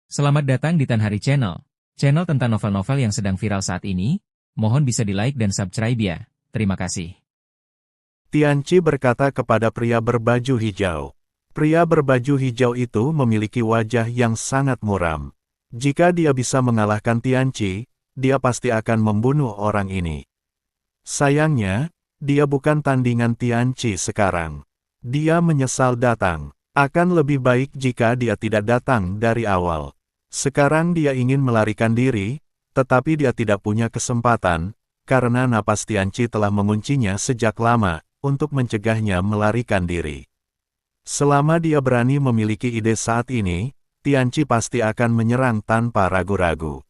Selamat datang di Tan Hari Channel. Channel tentang novel-novel yang sedang viral saat ini. Mohon bisa di-like dan subscribe ya. Terima kasih. Tianqi berkata kepada pria berbaju hijau. Pria berbaju hijau itu memiliki wajah yang sangat muram. Jika dia bisa mengalahkan Tianqi, dia pasti akan membunuh orang ini. Sayangnya, dia bukan tandingan Tianqi sekarang. Dia menyesal datang. Akan lebih baik jika dia tidak datang dari awal. Sekarang dia ingin melarikan diri, tetapi dia tidak punya kesempatan, karena napas Tianqi telah menguncinya sejak lama, untuk mencegahnya melarikan diri. Selama dia berani memiliki ide saat ini, Tianqi pasti akan menyerang tanpa ragu-ragu.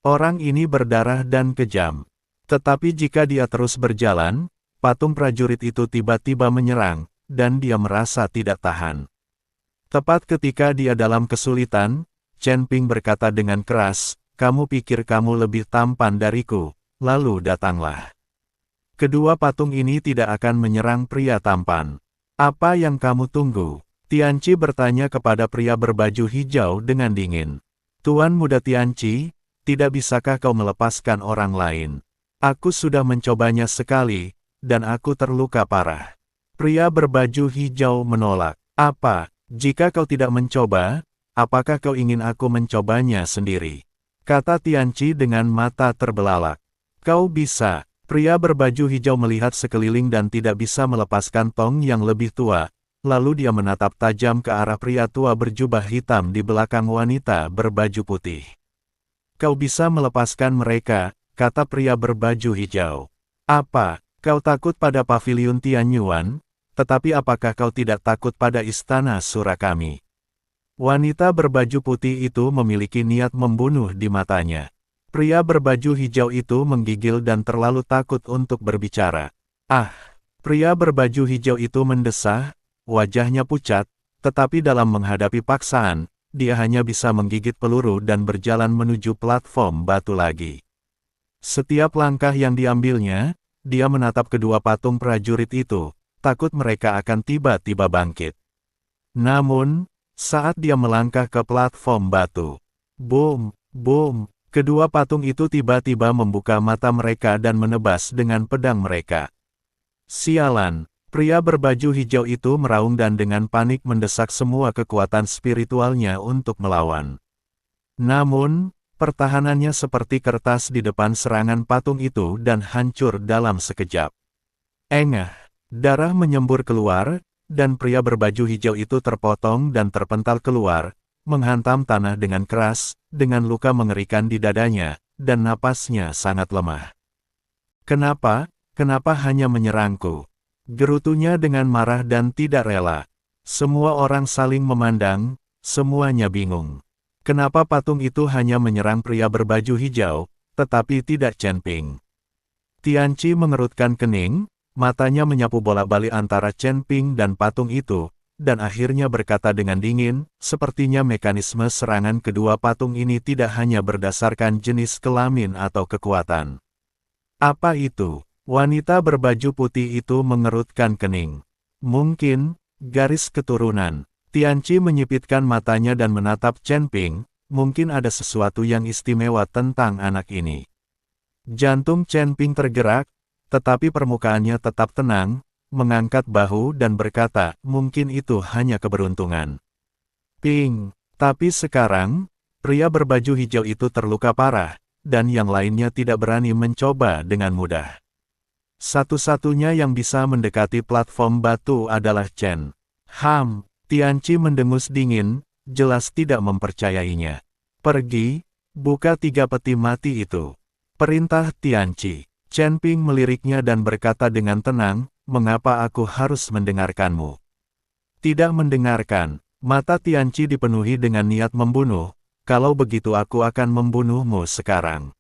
Orang ini berdarah dan kejam. Tetapi jika dia terus berjalan, patung prajurit itu tiba-tiba menyerang, dan dia merasa tidak tahan. Tepat ketika dia dalam kesulitan, Chen Ping berkata dengan keras, "Kamu pikir kamu lebih tampan dariku, lalu datanglah." Kedua patung ini tidak akan menyerang pria tampan. "Apa yang kamu tunggu?" Tianqi bertanya kepada pria berbaju hijau dengan dingin. "Tuan muda Tianqi, tidak bisakah kau melepaskan orang lain? Aku sudah mencobanya sekali, dan aku terluka parah." Pria berbaju hijau menolak. "Apa, jika kau tidak mencoba, apakah kau ingin aku mencobanya sendiri?" kata Tianqi dengan mata terbelalak. "Kau bisa." Pria berbaju hijau melihat sekeliling dan tidak bisa melepaskan tong yang lebih tua, lalu dia menatap tajam ke arah pria tua berjubah hitam di belakang wanita berbaju putih. "Kau bisa melepaskan mereka," kata pria berbaju hijau. "Apa, kau takut pada paviliun Tianyuan? Tetapi apakah kau tidak takut pada istana Surakami?" Wanita berbaju putih itu memiliki niat membunuh di matanya. Pria berbaju hijau itu menggigil dan terlalu takut untuk berbicara. "Ah!" Pria berbaju hijau itu mendesah, wajahnya pucat, tetapi dalam menghadapi paksaan, dia hanya bisa menggigit peluru dan berjalan menuju platform batu lagi. Setiap langkah yang diambilnya, dia menatap kedua patung prajurit itu, takut mereka akan tiba-tiba bangkit. Namun, saat dia melangkah ke platform batu, boom, boom, kedua patung itu tiba-tiba membuka mata mereka dan menebas dengan pedang mereka. "Sialan!" Pria berbaju hijau itu meraung dan dengan panik mendesak semua kekuatan spiritualnya untuk melawan. Namun, pertahanannya seperti kertas di depan serangan patung itu dan hancur dalam sekejap. Engah! Darah menyembur keluar, dan pria berbaju hijau itu terpotong dan terpental keluar, menghantam tanah dengan keras, dengan luka mengerikan di dadanya, dan napasnya sangat lemah. "Kenapa hanya menyerangku?" gerutunya dengan marah dan tidak rela. Semua orang saling memandang, semuanya bingung. Kenapa patung itu hanya menyerang pria berbaju hijau, tetapi tidak Chen Ping? Tianqi mengerutkan kening, matanya menyapu bolak-balik antara Chen Ping dan patung itu, dan akhirnya berkata dengan dingin, "Sepertinya mekanisme serangan kedua patung ini tidak hanya berdasarkan jenis kelamin atau kekuatan." "Apa itu?" Wanita berbaju putih itu mengerutkan kening. "Mungkin, garis keturunan." Tianqi menyipitkan matanya dan menatap Chen Ping, mungkin ada sesuatu yang istimewa tentang anak ini. Jantung Chen Ping tergerak, tetapi permukaannya tetap tenang, mengangkat bahu dan berkata, "Mungkin itu hanya keberuntungan." "Ping." Tapi sekarang, pria berbaju hijau itu terluka parah, dan yang lainnya tidak berani mencoba dengan mudah. Satu-satunya yang bisa mendekati platform batu adalah Chen. Tianqi mendengus dingin, jelas tidak mempercayainya. "Pergi, buka 3 peti mati itu." Perintah Tianqi. Chen Ping meliriknya dan berkata dengan tenang, "Mengapa aku harus mendengarkanmu?" "Tidak mendengarkan." Mata Tianqi dipenuhi dengan niat membunuh, "Kalau begitu aku akan membunuhmu sekarang."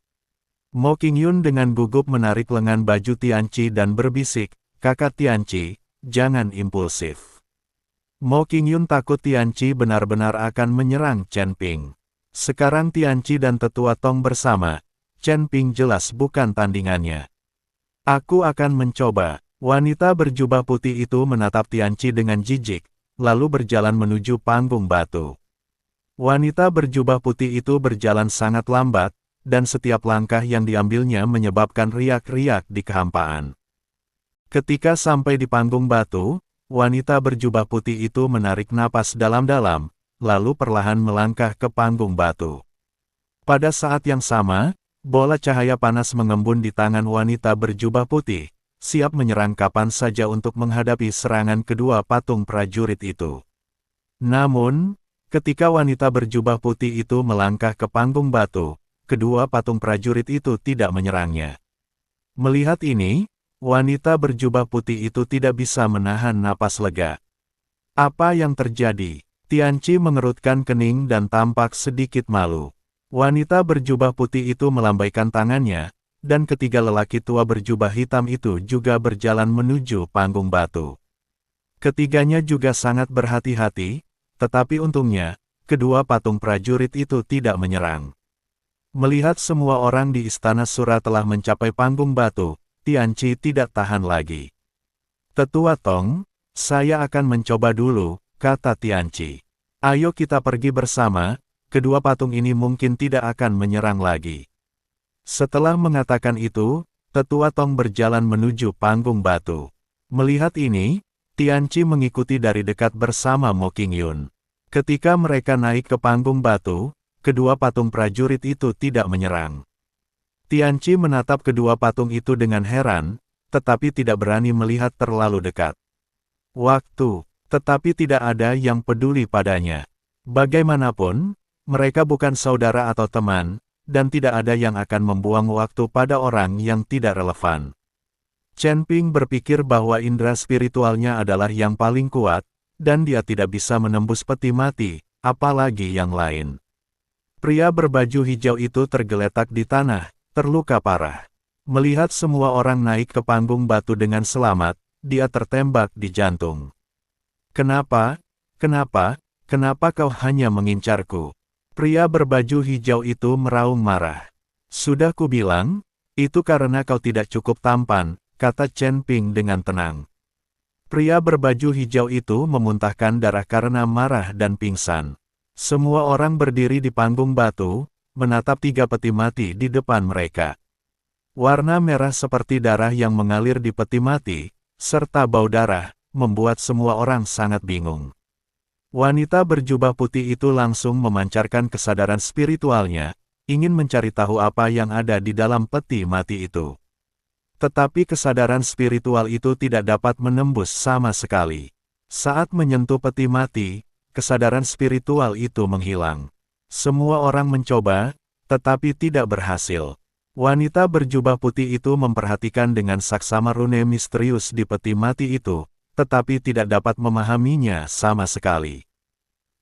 Mo Qingyun dengan gugup menarik lengan baju Tianqi dan berbisik, "Kakak Tianqi, jangan impulsif." Mo Qingyun takut Tianqi benar-benar akan menyerang Chen Ping. Sekarang Tianqi dan tetua Tong bersama, Chen Ping jelas bukan tandingannya. "Aku akan mencoba." Wanita berjubah putih itu menatap Tianqi dengan jijik, lalu berjalan menuju panggung batu. Wanita berjubah putih itu berjalan sangat lambat, dan setiap langkah yang diambilnya menyebabkan riak-riak di kehampaan. Ketika sampai di panggung batu, wanita berjubah putih itu menarik napas dalam-dalam, lalu perlahan melangkah ke panggung batu. Pada saat yang sama, bola cahaya panas mengembun di tangan wanita berjubah putih, siap menyerang kapan saja untuk menghadapi serangan kedua patung prajurit itu. Namun, ketika wanita berjubah putih itu melangkah ke panggung batu, kedua patung prajurit itu tidak menyerangnya. Melihat ini, wanita berjubah putih itu tidak bisa menahan napas lega. Apa yang terjadi? Tianqi mengerutkan kening dan tampak sedikit malu. Wanita berjubah putih itu melambaikan tangannya, dan ketiga lelaki tua berjubah hitam itu juga berjalan menuju panggung batu. Ketiganya juga sangat berhati-hati, tetapi untungnya, kedua patung prajurit itu tidak menyerang. Melihat semua orang di Istana Sura telah mencapai panggung batu, Tianqi tidak tahan lagi. "Tetua Tong, saya akan mencoba dulu," kata Tianqi. "Ayo kita pergi bersama, kedua patung ini mungkin tidak akan menyerang lagi." Setelah mengatakan itu, Tetua Tong berjalan menuju panggung batu. Melihat ini, Tianqi mengikuti dari dekat bersama Mo Qingyun. Ketika mereka naik ke panggung batu, kedua patung prajurit itu tidak menyerang. Tianqi menatap kedua patung itu dengan heran, tetapi tidak berani melihat terlalu dekat. Tetapi tidak ada yang peduli padanya. Bagaimanapun, mereka bukan saudara atau teman, dan tidak ada yang akan membuang waktu pada orang yang tidak relevan. Chen Ping berpikir bahwa indera spiritualnya adalah yang paling kuat, dan dia tidak bisa menembus peti mati, apalagi yang lain. Pria berbaju hijau itu tergeletak di tanah, terluka parah. Melihat semua orang naik ke panggung batu dengan selamat, dia tertembak di jantung. Kenapa kau hanya mengincarku?" Pria berbaju hijau itu meraung marah. "Sudah kubilang, itu karena kau tidak cukup tampan," kata Chen Ping dengan tenang. Pria berbaju hijau itu memuntahkan darah karena marah dan pingsan. Semua orang berdiri di panggung batu, menatap tiga peti mati di depan mereka. Warna merah seperti darah yang mengalir di peti mati, serta bau darah, membuat semua orang sangat bingung. Wanita berjubah putih itu langsung memancarkan kesadaran spiritualnya, ingin mencari tahu apa yang ada di dalam peti mati itu. Tetapi kesadaran spiritual itu tidak dapat menembus sama sekali. Saat menyentuh peti mati, kesadaran spiritual itu menghilang. Semua orang mencoba, tetapi tidak berhasil. Wanita berjubah putih itu memperhatikan dengan saksama rune misterius di peti mati itu, tetapi tidak dapat memahaminya sama sekali.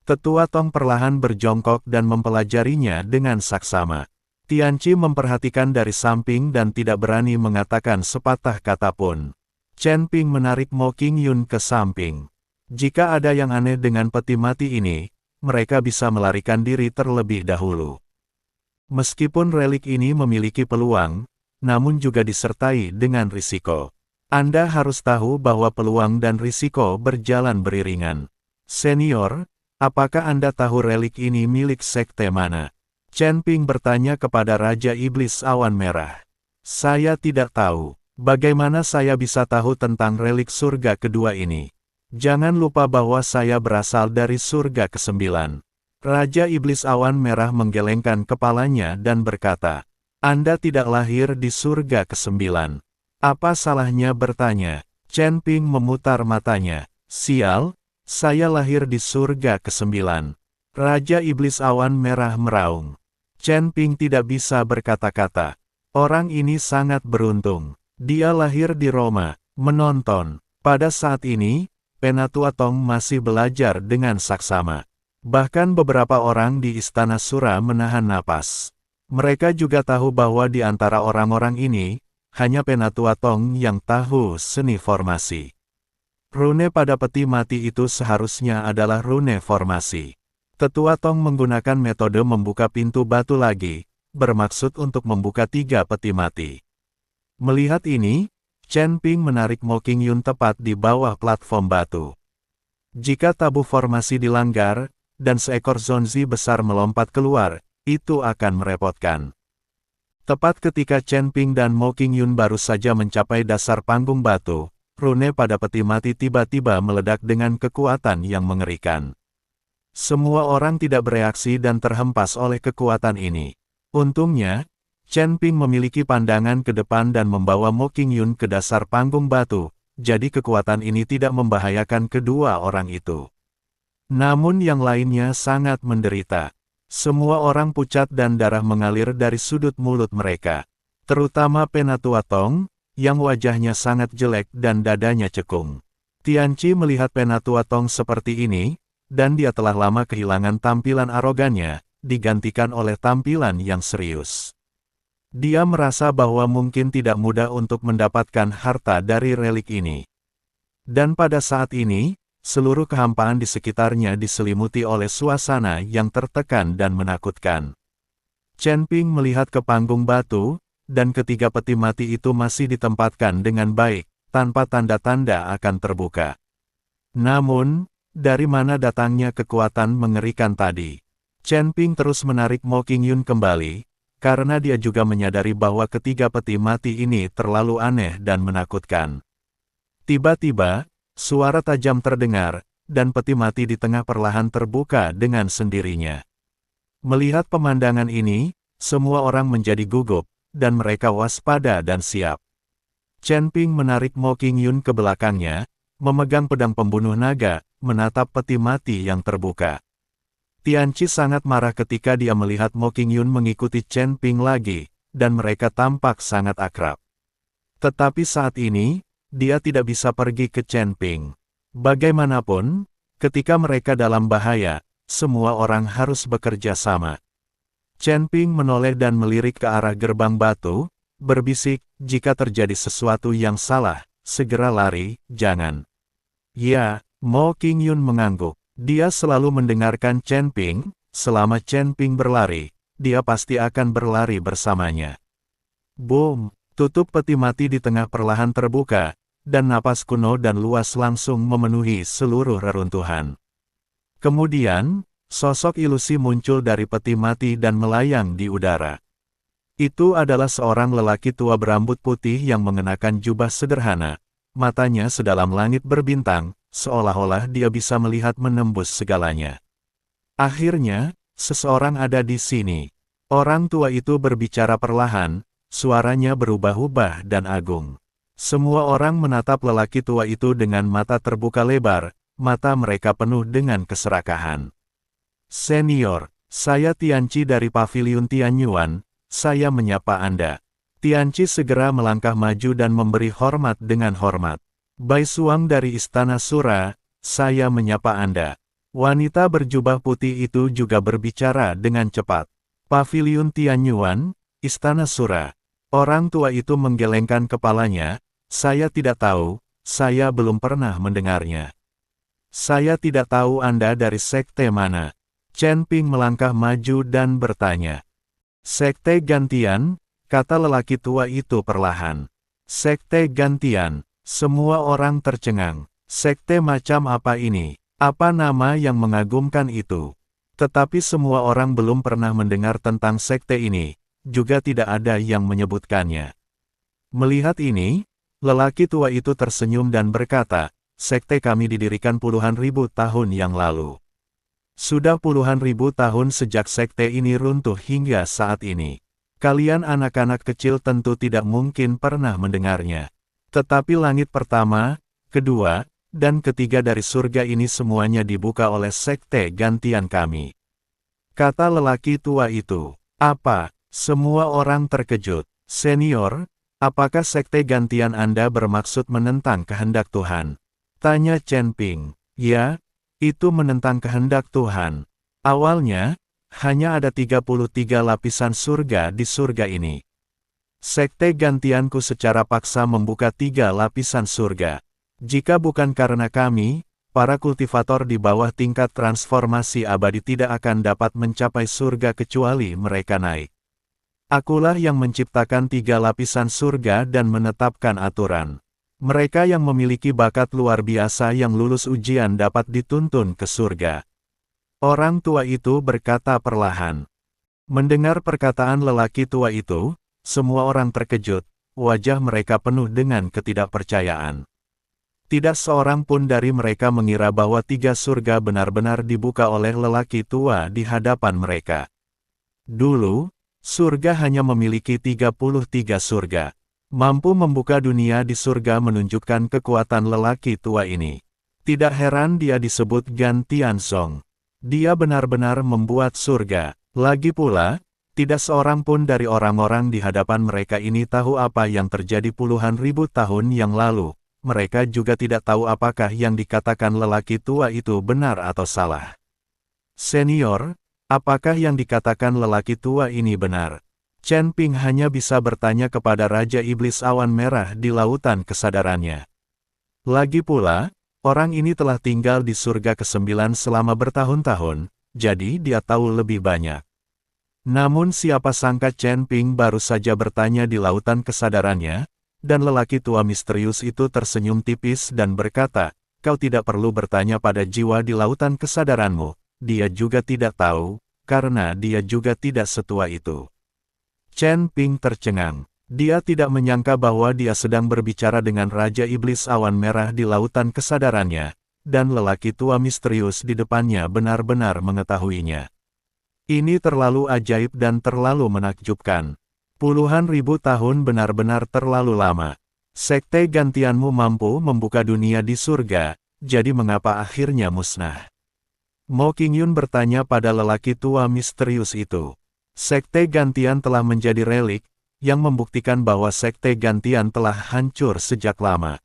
Tetua Tong perlahan berjongkok dan mempelajarinya dengan saksama. Tianqi memperhatikan dari samping dan tidak berani mengatakan sepatah kata pun. Chen Ping menarik Mo Qingyun ke samping. Jika ada yang aneh dengan peti mati ini, mereka bisa melarikan diri terlebih dahulu. Meskipun relik ini memiliki peluang, namun juga disertai dengan risiko. Anda harus tahu bahwa peluang dan risiko berjalan beriringan. Senior, apakah Anda tahu relik ini milik sekte mana? Chen Ping bertanya kepada Raja Iblis Awan Merah. "Saya tidak tahu. Bagaimana saya bisa tahu tentang relik surga kedua ini? Jangan lupa bahwa saya berasal dari surga ke-9. Raja Iblis Awan Merah menggelengkan kepalanya dan berkata, "Anda tidak lahir di surga ke-9. Apa salahnya bertanya?" Chen Ping memutar matanya. "Sial, saya lahir di surga ke-9. Raja Iblis Awan Merah meraung. Chen Ping tidak bisa berkata-kata. Orang ini sangat beruntung. Dia lahir di Roma, menonton. Pada saat ini, Penatua Tong masih belajar dengan saksama. Bahkan beberapa orang di Istana Sura menahan napas. Mereka juga tahu bahwa di antara orang-orang ini, hanya Penatua Tong yang tahu seni formasi. Rune pada peti mati itu seharusnya adalah rune formasi. Tetua Tong menggunakan metode membuka pintu batu lagi, bermaksud untuk membuka 3 peti mati. Melihat ini, Chen Ping menarik Mo Qingyun tepat di bawah platform batu. Jika tabu formasi dilanggar, dan seekor zonzi besar melompat keluar, itu akan merepotkan. Tepat ketika Chen Ping dan Mo Qingyun baru saja mencapai dasar panggung batu, rune pada peti mati tiba-tiba meledak dengan kekuatan yang mengerikan. Semua orang tidak bereaksi dan terhempas oleh kekuatan ini. Untungnya, Chen Ping memiliki pandangan ke depan dan membawa Mo Qingyun ke dasar panggung batu, jadi kekuatan ini tidak membahayakan kedua orang itu. Namun yang lainnya sangat menderita. Semua orang pucat dan darah mengalir dari sudut mulut mereka. Terutama Penatua Tong, yang wajahnya sangat jelek dan dadanya cekung. Tianqi melihat Penatua Tong seperti ini, dan dia telah lama kehilangan tampilan arogannya, digantikan oleh tampilan yang serius. Dia merasa bahwa mungkin tidak mudah untuk mendapatkan harta dari relik ini. Dan pada saat ini, seluruh kehampaan di sekitarnya diselimuti oleh suasana yang tertekan dan menakutkan. Chen Ping melihat ke panggung batu, dan ketiga peti mati itu masih ditempatkan dengan baik, tanpa tanda-tanda akan terbuka. Namun, dari mana datangnya kekuatan mengerikan tadi? Chen Ping terus menarik Mo Qingyun kembali, karena dia juga menyadari bahwa ketiga peti mati ini terlalu aneh dan menakutkan. Tiba-tiba, suara tajam terdengar, dan peti mati di tengah perlahan terbuka dengan sendirinya. Melihat pemandangan ini, semua orang menjadi gugup, dan mereka waspada dan siap. Chen Ping menarik Mo Qingyun ke belakangnya, memegang pedang pembunuh naga, menatap peti mati yang terbuka. Tianqi sangat marah ketika dia melihat Mo Qingyun mengikuti Chen Ping lagi, dan mereka tampak sangat akrab. Tetapi saat ini, dia tidak bisa pergi ke Chen Ping. Bagaimanapun, ketika mereka dalam bahaya, semua orang harus bekerja sama. Chen Ping menoleh dan melirik ke arah gerbang batu, berbisik, jika terjadi sesuatu yang salah, segera lari, jangan. Ya, Mo Qingyun mengangguk. Dia selalu mendengarkan Chen Ping, selama Chen Ping berlari, dia pasti akan berlari bersamanya. Boom! Tutup peti mati di tengah perlahan terbuka, dan napas kuno dan luas langsung memenuhi seluruh reruntuhan. Kemudian, sosok ilusi muncul dari peti mati dan melayang di udara. Itu adalah seorang lelaki tua berambut putih yang mengenakan jubah sederhana, matanya sedalam langit berbintang, seolah-olah dia bisa melihat menembus segalanya. Akhirnya, seseorang ada di sini. Orang tua itu berbicara perlahan, suaranya berubah-ubah dan agung. Semua orang menatap lelaki tua itu dengan mata terbuka lebar, mata mereka penuh dengan keserakahan. Senior, saya Tianqi dari Paviliun Tianyuan, saya menyapa Anda. Tianqi segera melangkah maju dan memberi hormat dengan hormat. Bai Suang dari Istana Sura, saya menyapa Anda. Wanita berjubah putih itu juga berbicara dengan cepat. Paviliun Tianyuan, Istana Sura. Orang tua itu menggelengkan kepalanya, saya tidak tahu, saya belum pernah mendengarnya. Saya tidak tahu Anda dari sekte mana. Chen Ping melangkah maju dan bertanya. Sekte gantian, kata lelaki tua itu perlahan. Sekte gantian, semua orang tercengang. Sekte macam apa ini? Apa nama yang mengagumkan itu? Tetapi semua orang belum pernah mendengar tentang sekte ini, juga tidak ada yang menyebutkannya. Melihat ini, lelaki tua itu tersenyum dan berkata, sekte kami didirikan puluhan ribu tahun yang lalu. Sudah puluhan ribu tahun sejak sekte ini runtuh hingga saat ini. Kalian anak-anak kecil tentu tidak mungkin pernah mendengarnya. Tetapi langit pertama, kedua, dan ketiga dari surga ini semuanya dibuka oleh sekte gantian kami. Kata lelaki tua itu. Apa? Semua orang terkejut. Senior, apakah sekte gantian Anda bermaksud menentang kehendak Tuhan? Tanya Chen Ping. Ya, itu menentang kehendak Tuhan. Awalnya, hanya ada 33 lapisan surga di surga ini. Sekte gantianku secara paksa membuka 3 lapisan surga. Jika bukan karena kami, para kultivator di bawah tingkat transformasi abadi tidak akan dapat mencapai surga kecuali mereka naik. Akulah yang menciptakan 3 lapisan surga dan menetapkan aturan. Mereka yang memiliki bakat luar biasa yang lulus ujian dapat dituntun ke surga. Orang tua itu berkata perlahan. Mendengar perkataan lelaki tua itu, semua orang terkejut, wajah mereka penuh dengan ketidakpercayaan. Tidak seorang pun dari mereka mengira bahwa 3 surga benar-benar dibuka oleh lelaki tua di hadapan mereka. Dulu, surga hanya memiliki 33 surga. Mampu membuka dunia di surga menunjukkan kekuatan lelaki tua ini. Tidak heran dia disebut Gan Tianzong. Dia benar-benar membuat surga. Lagi pula, tidak seorang pun dari orang-orang di hadapan mereka ini tahu apa yang terjadi puluhan ribu tahun yang lalu. Mereka juga tidak tahu apakah yang dikatakan lelaki tua itu benar atau salah. Senior, apakah yang dikatakan lelaki tua ini benar? Chen Ping hanya bisa bertanya kepada Raja Iblis Awan Merah di lautan kesadarannya. Lagi pula, orang ini telah tinggal di surga ke-9 selama bertahun-tahun, jadi dia tahu lebih banyak. Namun siapa sangka Chen Ping baru saja bertanya di lautan kesadarannya, dan lelaki tua misterius itu tersenyum tipis dan berkata, "Kau tidak perlu bertanya pada jiwa di lautan kesadaranmu, dia juga tidak tahu, karena dia juga tidak setua itu." Chen Ping tercengang. Dia tidak menyangka bahwa dia sedang berbicara dengan Raja Iblis Awan Merah di lautan kesadarannya, dan lelaki tua misterius di depannya benar-benar mengetahuinya. Ini terlalu ajaib dan terlalu menakjubkan. Puluhan ribu tahun benar-benar terlalu lama. Sekte gantianmu mampu membuka dunia di surga, jadi mengapa akhirnya musnah? Mo Qingyun bertanya pada lelaki tua misterius itu. Sekte gantian telah menjadi relik, yang membuktikan bahwa sekte gantian telah hancur sejak lama.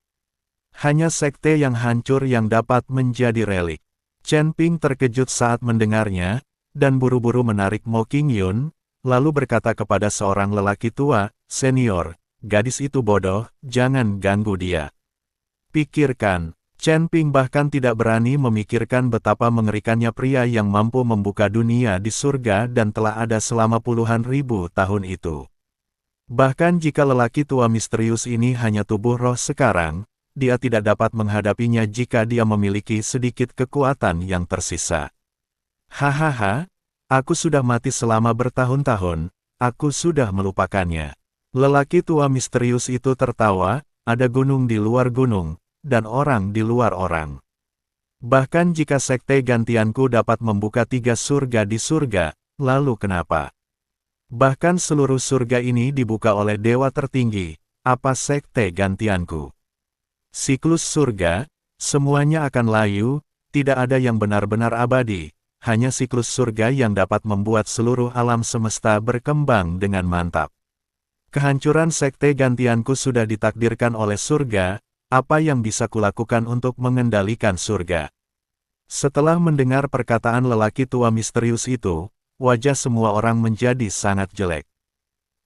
Hanya sekte yang hancur yang dapat menjadi relik. Chen Ping terkejut saat mendengarnya, dan buru-buru menarik Mo Qingyun, lalu berkata kepada seorang lelaki tua, "Senior, gadis itu bodoh, jangan ganggu dia." Pikirkan. Chen Ping bahkan tidak berani memikirkan betapa mengerikannya pria yang mampu membuka dunia di surga dan telah ada selama puluhan ribu tahun itu. Bahkan jika lelaki tua misterius ini hanya tubuh roh sekarang, dia tidak dapat menghadapinya jika dia memiliki sedikit kekuatan yang tersisa. Hahaha, aku sudah mati selama bertahun-tahun, aku sudah melupakannya. Lelaki tua misterius itu tertawa, ada gunung di luar gunung, dan orang di luar orang. Bahkan jika sekte gantianku dapat membuka 3 surga di surga, lalu kenapa? Bahkan seluruh surga ini dibuka oleh dewa tertinggi, apa sekte gantianku? Siklus surga, semuanya akan layu, tidak ada yang benar-benar abadi, hanya siklus surga yang dapat membuat seluruh alam semesta berkembang dengan mantap. Kehancuran sekte gantianku sudah ditakdirkan oleh surga. Apa yang bisa kulakukan untuk mengendalikan surga? Setelah mendengar perkataan lelaki tua misterius itu, wajah semua orang menjadi sangat jelek.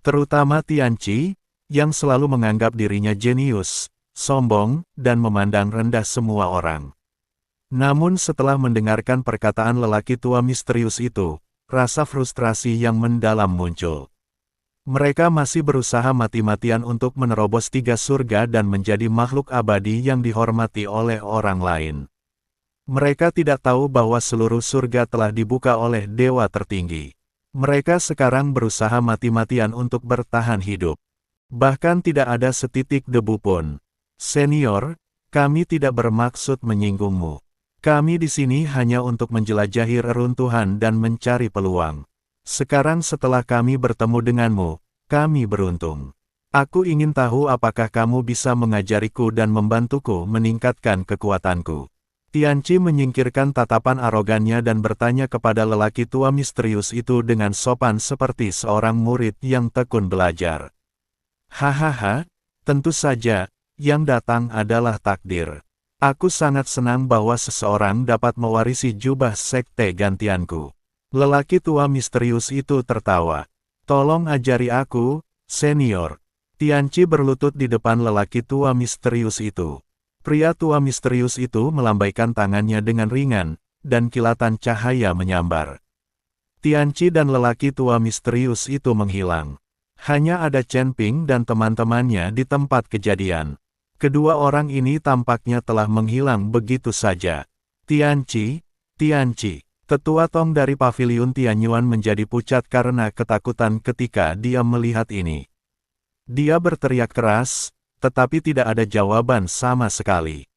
Terutama Tianqi, yang selalu menganggap dirinya jenius, sombong, dan memandang rendah semua orang. Namun setelah mendengarkan perkataan lelaki tua misterius itu, rasa frustrasi yang mendalam muncul. Mereka masih berusaha mati-matian untuk menerobos 3 surga dan menjadi makhluk abadi yang dihormati oleh orang lain. Mereka tidak tahu bahwa seluruh surga telah dibuka oleh dewa tertinggi. Mereka sekarang berusaha mati-matian untuk bertahan hidup. Bahkan tidak ada setitik debu pun. Senior, kami tidak bermaksud menyinggungmu. Kami di sini hanya untuk menjelajahi reruntuhan dan mencari peluang. Sekarang setelah kami bertemu denganmu, kami beruntung. Aku ingin tahu apakah kamu bisa mengajariku dan membantuku meningkatkan kekuatanku. Tianqi menyingkirkan tatapan arogannya dan bertanya kepada lelaki tua misterius itu dengan sopan seperti seorang murid yang tekun belajar. Hahaha, tentu saja, yang datang adalah takdir. Aku sangat senang bahwa seseorang dapat mewarisi jubah sekte gantianku. Lelaki tua misterius itu tertawa. Tolong ajari aku, senior. Tianqi berlutut di depan lelaki tua misterius itu. Pria tua misterius itu melambaikan tangannya dengan ringan, dan kilatan cahaya menyambar. Tianqi dan lelaki tua misterius itu menghilang. Hanya ada Chen Ping dan teman-temannya di tempat kejadian. Kedua orang ini tampaknya telah menghilang begitu saja. Tianqi, Tianqi. Tetua Tong dari Paviliun Tianyuan menjadi pucat karena ketakutan ketika dia melihat ini. Dia berteriak keras, tetapi tidak ada jawaban sama sekali.